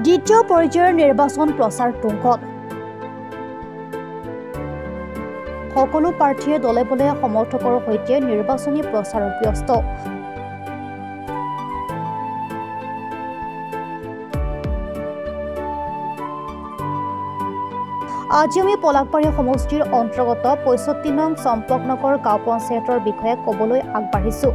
দ্বিতীয় পৰ্যায়ৰ নিৰ্বাচন প্ৰচাৰ তুংগত সকলো প্ৰাৰ্থীয়ে দলে বলে সমৰ্থকৰ সৈতে নিৰ্বাচনী প্ৰচাৰত ব্যস্ত আজি আমি পলাকবাৰী সমষ্টিৰ অন্তৰ্গত ৬৫ নং চম্পকনগৰ গাঁও পঞ্চায়তৰ বিষয়ে ক'বলৈ আগবাঢ়িছো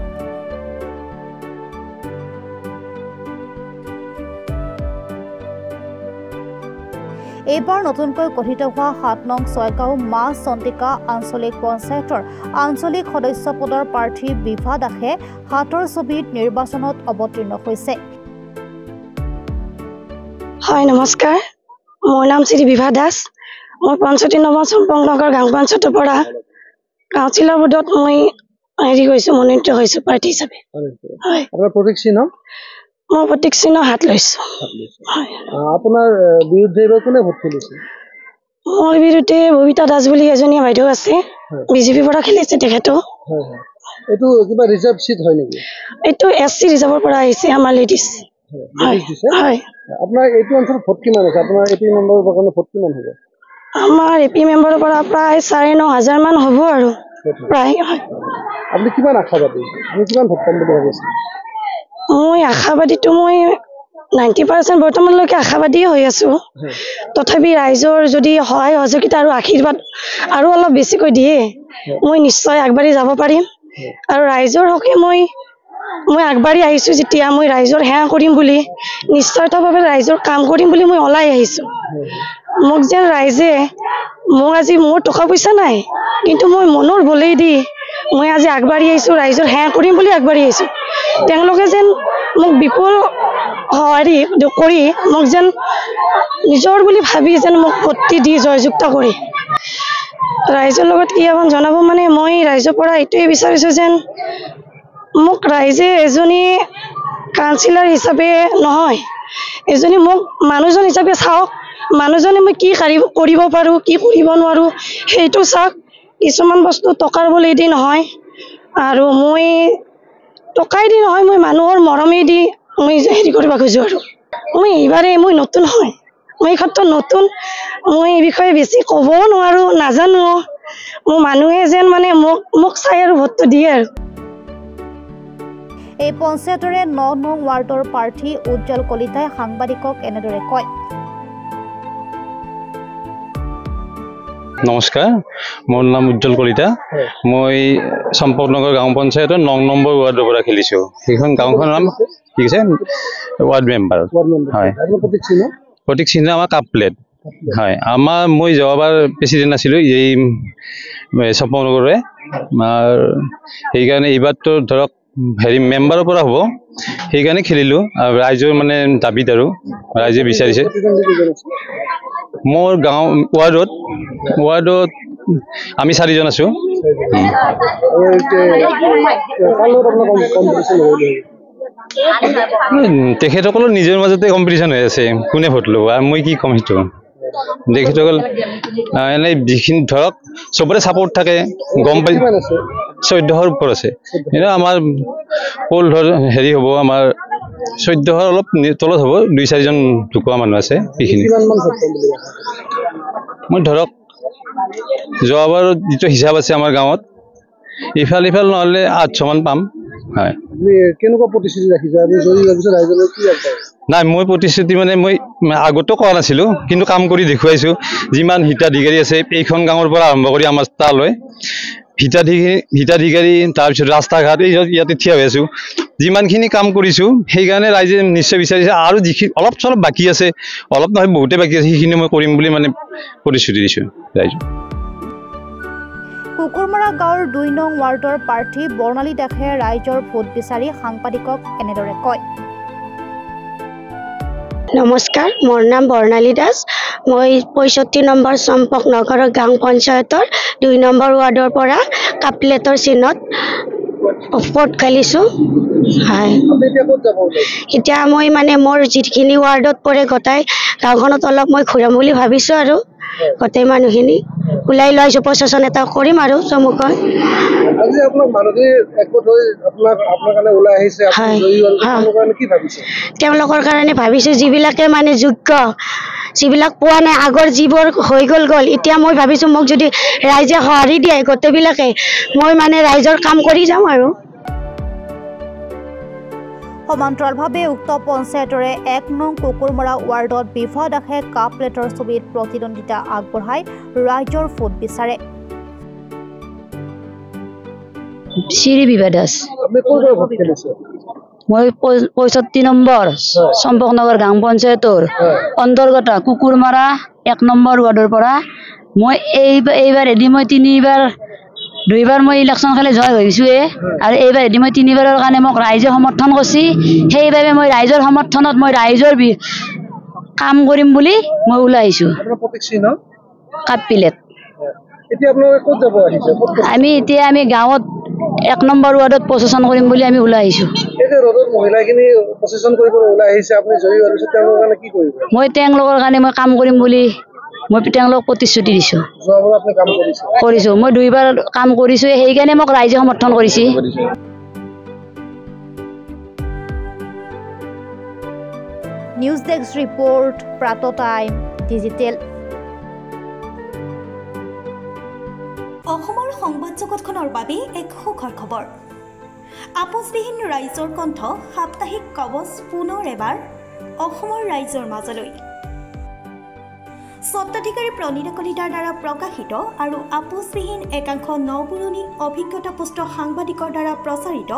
এইবাৰ নতুনকৈ গঠিত হোৱা ৭ নং ছয়গাঁও মা চন্দিকা আঞ্চলিক পঞ্চায়তৰ আঞ্চলিক সদস্য পদৰ প্ৰাৰ্থী বিভা দাসে হাতৰ ছবিত নিৰ্বাচনত অৱতীৰ্ণ হৈছে হয় নমস্কাৰ মোৰ নাম শ্ৰী বিভা দাস মই ৬৫ নম্বৰ চম্পকনগৰ গাঁও পঞ্চায়তৰ পৰা কাউন্সিলৰ পদত মই হেৰি গৈছো মনোনীত হৈছো প্ৰাৰ্থী হিচাপে হয় আপোনাৰ প্ৰতীক চিহ্ন মই প্ৰতীক চিহ্ন হাত লৈছো হয় আপোনাৰ বিৰুদ্ধে এবাৰ কোনে ভোট খেলিছে মোৰ বিৰুদ্ধে ববিতা দাস বুলি এজনী বাইদেউ আছে বিজেপি পৰা খেলিছে তেখেতো হয় হয় এটো কিবা ৰিজাৰ্ভ সিট হয় নেকি এটো এসসি ৰিজাৰ্ভৰ পৰা আহিছে আমাৰ লেডিজ হয় হয় আপোনাৰ এইটো অঞ্চলত ভোট কিমান আছে আপোনাৰ এপি মেম্বাৰৰ কাৰণে ভোট কিমান হ'ব আমাৰ এপি মেম্বাৰৰ পৰা প্ৰায় ৯,৫০০ মান হ'ব আৰু প্ৰায় হয় আপুনি কিমান আশাবাদী আপুনি কিমান ভোট পাম বুলি ভাবিছে মই আশাবাদীটো মই 90% বৰ্তমানলৈকে আশাবাদী হৈ আছো তথাপি ৰাইজৰ যদি সহায় সহযোগিতা আৰু আশীৰ্বাদ আৰু অলপ বেছিকৈ দিয়ে মই নিশ্চয় আগবাঢ়ি যাব পাৰিম আৰু ৰাইজৰ হকে মই আগবাঢ়ি আহিছো যেতিয়া মই ৰাইজৰ সেৱা কৰিম বুলি নিশ্চয়তাভাৱে ৰাইজৰ কাম কৰিম বুলি মই ওলাই আহিছো মোক যেন ৰাইজে মোক আজি মোৰ টকা পইচা নাই কিন্তু মই মনৰ বলেই দি মই আজি আগবাঢ়ি আহিছো ৰাইজৰ সেৱা কৰিম বুলি আগবাঢ়ি আহিছো তেওঁলোকে যেন মোক বিপুল সহাৰি কৰি মোক যেন নিজৰ বুলি ভাবি যেন মোক ভোটটি দি জয়যুক্ত কৰি ৰাইজৰ লগত কি এখন জনাব মানে মই ৰাইজৰ পৰা এইটোৱে বিচাৰিছো যেন মোক ৰাইজে এজনী কাউন্সিলৰ হিচাপে নহয় এজনী মোক মানুহজন হিচাপে চাওক মানুহজনে মই কি কৰিব পাৰো কি কৰিব নোৱাৰো সেইটো চাওক কিছুমান বস্তু টকাৰ বলে দি নহয় আৰু মই টকাই দি নহয় মই মানুহৰ মৰমে দি মই হেৰি কৰিব খোজো আৰু মই এইবাৰে মই নতুন হয় মই এই ক্ষেত্ৰত নতুন মই এই বিষয়ে বেছি ক'বও নোৱাৰো নাজানো মোৰ মানুহে যেন মানে মোক চাই আৰু ভোটটো দিয়ে আৰু এই পঞ্চায়তৰে ৯ নং ৱাৰ্ডৰ প্ৰাৰ্থী উজ্জ্বল কলিতাই সাংবাদিকক এনেদৰে কয় নমস্কাৰ মোৰ নাম উজ্জ্বল কলিতা মই চম্পকনগৰ গাঁও পঞ্চায়তৰ ৯ নম্বৰ ৱাৰ্ডৰ পৰা খেলিছো সেইখন গাঁওখনৰ নাম কি আছে ৱাৰ্ড মেম্বাৰ হয় প্ৰতীক চিহ্ন আমাৰ কাপ প্লেট হয় আমাৰ মই যোৱাবাৰ প্ৰেচিডেণ্ট আছিলোঁ এই চম্পকনগৰৰে সেইকাৰণে এইবাৰতো ধৰক হেৰি মেম্বাৰৰ পৰা হ'ব সেইকাৰণে খেলিলোঁ আৰু ৰাইজৰ মানে দাবীত আৰু ৰাইজে বিচাৰিছে মোৰ গাঁও ৱাৰ্ডত আমি 4জন আছো তেখেতসকলৰ নিজৰ মাজতে কম্পিটিশ্যন হৈ আছে কোনে ভোট ল'ব আৰু মই কি ক'ম সেইটো তেখেতসকল এনেই যিখিনি ধৰক চবৰে ছাপোৰ্ট থাকে গম পাই 1400ৰ ওপৰত আছে কিন্তু আমাৰ পোল ধৰ হেৰি হ'ব আমাৰ 1400 অলপ তলত হ'ব 2-4জন ঢুকুৱা মানুহ আছে সেইখিনি মই ধৰক যোৱাবাৰ যিটো হিচাপ আছে আমাৰ গাঁৱত ইফাল নহ'লে 800 মান পাম হয় কেনেকুৱা প্ৰতিশ্ৰুতি ৰাখিছে আপুনি যদি ভাবিছে ৰাইজৰ কি আগবাঢ়ে নাই মই প্ৰতিশ্ৰুতি মানে মই আগতো কোৱা নাছিলোঁ কিন্তু কাম কৰি দেখুৱাইছোঁ যিমান হিতাধিকাৰী আছে এইখন গাঁৱৰ পৰা আৰম্ভ কৰি আমাৰ তালৈ হিতাধিকাৰী তাৰপিছত ৰাস্তা ঘাট ইয়াতে থিয় হৈ আছোঁ যিমানখিনি কাম কৰিছোঁ সেইকাৰণে ৰাইজে নিশ্চয় বিচাৰিছে আৰু যিখিনি অলপ চলপ বাকী আছে অলপ নহয় বহুতে বাকী আছে সেইখিনি মই কৰিম বুলি মানে প্ৰতিশ্ৰুতি দিছোঁ ৰাইজক কুকুৰমৰা গাঁৱৰ ২ নং ৱাৰ্ডৰ প্ৰাৰ্থী বৰ্ণালী দাসে ৰাইজৰ ভোট বিচাৰি সাংবাদিকক এনেদৰে কয় নমস্কাৰ মোৰ নাম বৰ্ণালী দাস মই ৬৫ নম্বৰ চম্পকনগৰ গাঁও পঞ্চায়তৰ ২ নম্বৰ ৱাৰ্ডৰ পৰা কাপলেটৰ চিহ্নত ভোট খেলিছোঁ হয় এতিয়া মই মানে মোৰ যিখিনি ৱাৰ্ডত পৰে গোটাই গাঁওখনত অলপ মই ঘূৰাম বুলি ভাবিছোঁ আৰু গোটেই মানুহখিনি ওলাই লৈ আহিছোঁ প্ৰশাসন এটা কৰিম আৰু চমুকৈ আজি আপোনাক মানুহে একগোট হৈ আপোনাৰ কাৰণে ওলাই আহিছে আপুনি জয়ী হ'ল তেওঁলোকৰ কাৰণে কি ভাবিছে তেওঁলোকৰ কাৰণে ভাবিছোঁ যিবিলাকে মানে যোগ্য যিবিলাক পোৱা নাই আগৰ যিবোৰ হৈ গ'ল এতিয়া মই ভাবিছোঁ মোক যদি ৰাইজে সঁহাৰি দিয়ে গোটেইবিলাকে মই মানে ৰাইজৰ কাম কৰি যাম আৰু সমান্তৰালভাৱে উক্ত পঞ্চায়তৰে 1 নং কুকুৰমৰা ৱাৰ্ডত বিভা দাসে কাপ প্লেটৰ ছবিত প্ৰতিদ্বন্দ্বিতা আগবঢ়াই ৰাইজৰ ভোট বিচাৰে শ্ৰী বিভা দাস আপুনি ক'ৰ পৰা ভোট খেলিছে মই 65 নম্বৰ চম্পকনগৰ গাঁও পঞ্চায়তৰ অন্তৰ্গত কুকুৰমাৰা 1 নম্বৰ ৱাৰ্ডৰ পৰা মই এইবাৰ এদি মই দুইবাৰ মই ইলেকশ্যন খেলি জয় হৈছোঁৱে আৰু এইবাৰ এদি মই 3বাৰৰ কাৰণে মোক ৰাইজে সমৰ্থন কৰিছে সেইবাবে মই ৰাইজৰ সমৰ্থনত মই ৰাইজৰ কাম কৰিম বুলি মই ওলাই আহিছোঁ কাপ প্লেট এতিয়া আপোনালোকে ক'ত যাব আহিছে আমি গাঁৱত 1 নম্বৰ ৱাৰ্ডত প্ৰশাসন কৰিম বুলি আমি ওলাই আহিছোঁ এই যে ৰ'দত মহিলাখিনি প্ৰশাসন কৰিবলৈ ওলাই আহিছে আপুনি জয়ী হোৱাৰ পিছত তেওঁলোকৰ কাৰণে কি কৰিব মই তেওঁলোকৰ কাৰণে মই কাম কৰিম বুলি মই তেওঁলোকক প্ৰতিশ্ৰুতি দিছোঁ যোৱাবাৰ আপুনি কাম কৰিছোঁ মই 2বাৰ কাম কৰিছোঁ সেইকাৰণে মোক ৰাইজে সমৰ্থন কৰিছে নিউজ ডেস্ক ৰিপৰ্ট প্ৰাত টাইম ডিজিটেল অসমৰ সংবাদ জগতখনৰ বাবে এক সুখৰ খবৰ আপোচবিহীন ৰাইজৰ কণ্ঠ সাপ্তাহিক কবচ পুনৰ এবাৰ অসমৰ ৰাইজৰ মাজলৈ স্বত্বাধিকাৰী প্ৰণীতা কলিতাৰ দ্বাৰা প্ৰকাশিত আৰু আপোচবিহীন একাংশ নপুৰণি অভিজ্ঞতাপুষ্ট সাংবাদিকৰ দ্বাৰা প্ৰচাৰিত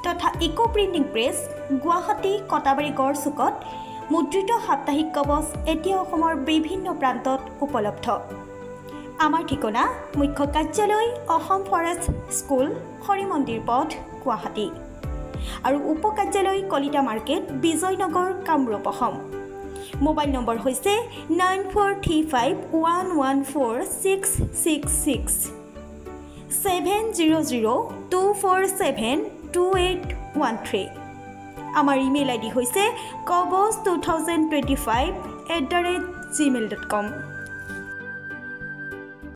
তথা eco printing press Guwahati Katabari গড়চুকত মুদ্ৰিত সাপ্তাহিক কবচ এতিয়া অসমৰ বিভিন্ন প্ৰান্তত উপলব্ধ আমাৰ ঠিকনা মুখ্য কাৰ্যালয় অসম ফৰেষ্ট স্কুল হৰি মন্দিৰ পথ গুৱাহাটী আৰু উপ কাৰ্যালয় Kalita market Bijoynagar Kamrup Assam mobile number হৈছে 9435114666 7002472813 আমাৰ ইমেইল আইডি হৈছে kobos2025@gmail.com